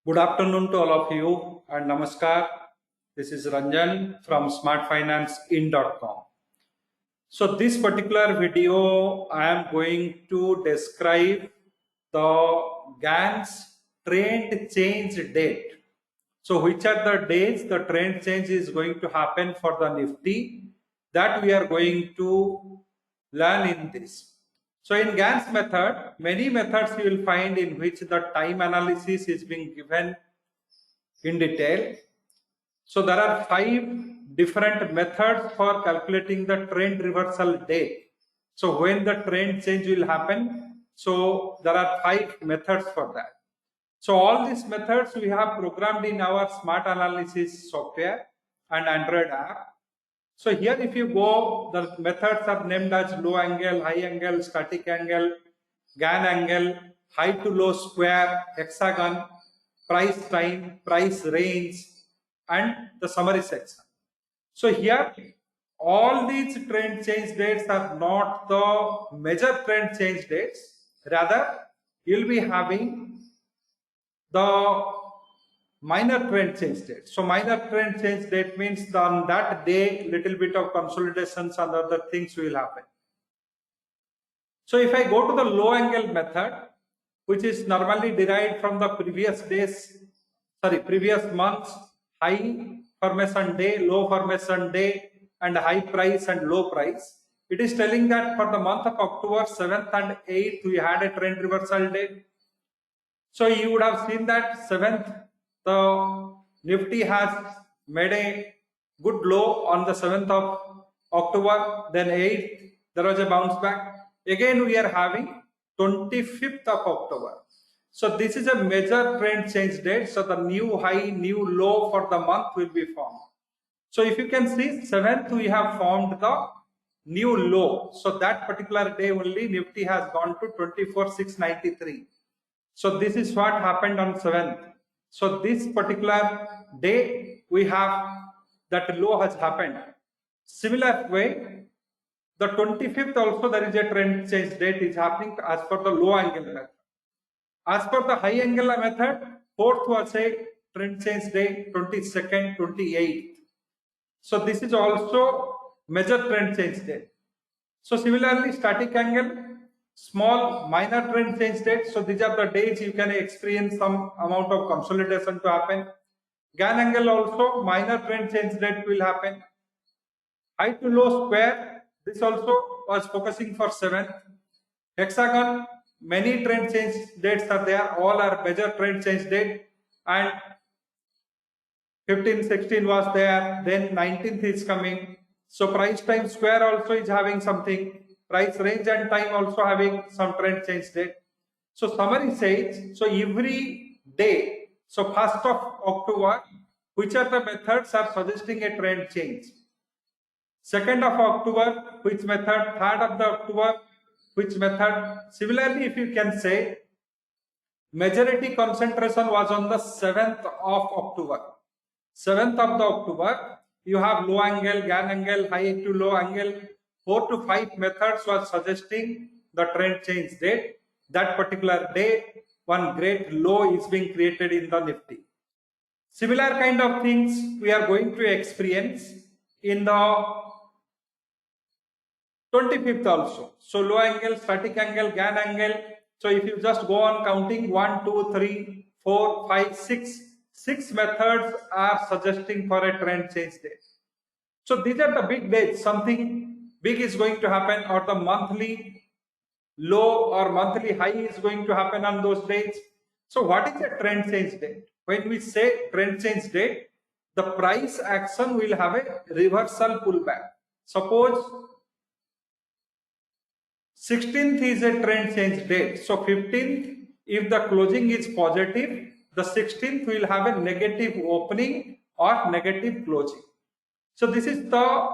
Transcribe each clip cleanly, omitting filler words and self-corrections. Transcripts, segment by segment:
Good afternoon to all of you and namaskar. This is Ranjan from smartfinancein.com. So this particular video, I am going to describe the GAN's trend change date. So which are the days the trend change is going to happen for the Nifty, that we are going to learn in this. So in GAN's method, many methods you will find in which the time analysis is being given in detail. So there are 5 different methods for calculating the trend reversal date. So when the trend change will happen, so there are 5 methods for that. So all these methods we have programmed in our smart analysis software and Android app. So here if you go, the methods are named as low angle, high angle, static angle, GAN angle, high to low square, hexagon, price time, price range, and the summary section. So here all these trend change dates are not the major trend change dates, rather you will be having the minor trend change date. So minor trend change date means on that day little bit of consolidations and other things will happen. So if I go to the low angle method, which is normally derived from the previous month's high formation day, low formation day, and high price and low price. It is telling that for the month of October 7th and 8th, we had a trend reversal day. So you would have seen that 7th, the Nifty has made a good low on the 7th of October, then 8th, there was a bounce back. Again, we are having 25th of October. So this is a major trend change date. So the new high, new low for the month will be formed. So if you can see 7th, we have formed the new low. So that particular day only Nifty has gone to 24,693. So this is what happened on 7th. So this particular day we have that low has happened. Similar way, the 25th also there is a trend change date is happening as per the low angle method. As per the high angle method, 4th was a trend change day, 22nd, 28th. So this is also major trend change day. So similarly, static angle, small minor trend change date. So these are the days you can experience some amount of consolidation to happen. GAN angle also minor trend change date will happen. High to low square, this also was focusing for 7th. Hexagon, many trend change dates are there, all are major trend change date, and 15, 16 was there, then 19th is coming. So price time square also is having something, price range and time also having some trend change date. So summary says, so every day, so 1st of October, which are the methods are suggesting a trend change? 2nd of October, which method? 3rd of the October, which method? Similarly, if you can say, majority concentration was on the 7th of October. 7th of the October, you have low angle, GAN angle, high to low angle, 4 to 5 methods was suggesting the trend change date. That particular day, one great low is being created in the Nifty. Similar kind of things we are going to experience in the 25th also. So low angle, static angle, GAN angle. So if you just go on counting 1, 2, 3, 4, 5, 6. 6 methods are suggesting for a trend change day. So these are the big dates. Something big is going to happen, or the monthly low or monthly high is going to happen on those dates. So what is a trend change date? When we say trend change date, the price action will have a reversal pullback. Suppose 16th is a trend change date. So 15th, if the closing is positive, the 16th will have a negative opening or negative closing. So this is the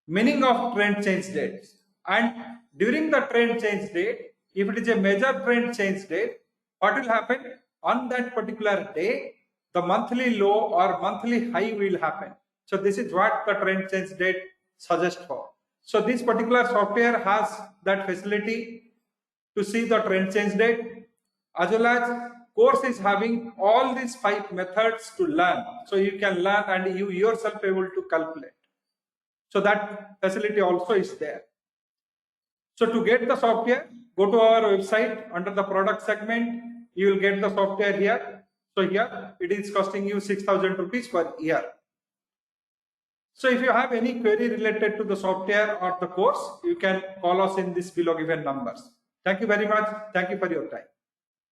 meaning of trend change dates. And during the trend change date, if it is a major trend change date, what will happen? On that particular day, the monthly low or monthly high will happen. So this is what the trend change date suggests for. So this particular software has that facility to see the trend change date, as well as course is having all these 5 methods to learn. So you can learn and you yourself able to calculate. So that facility also is there. So to get the software, go to our website under the product segment. You will get the software here. So here it is costing you 6,000 rupees per year. So if you have any query related to the software or the course, you can call us in this below given numbers. Thank you very much. Thank you for your time.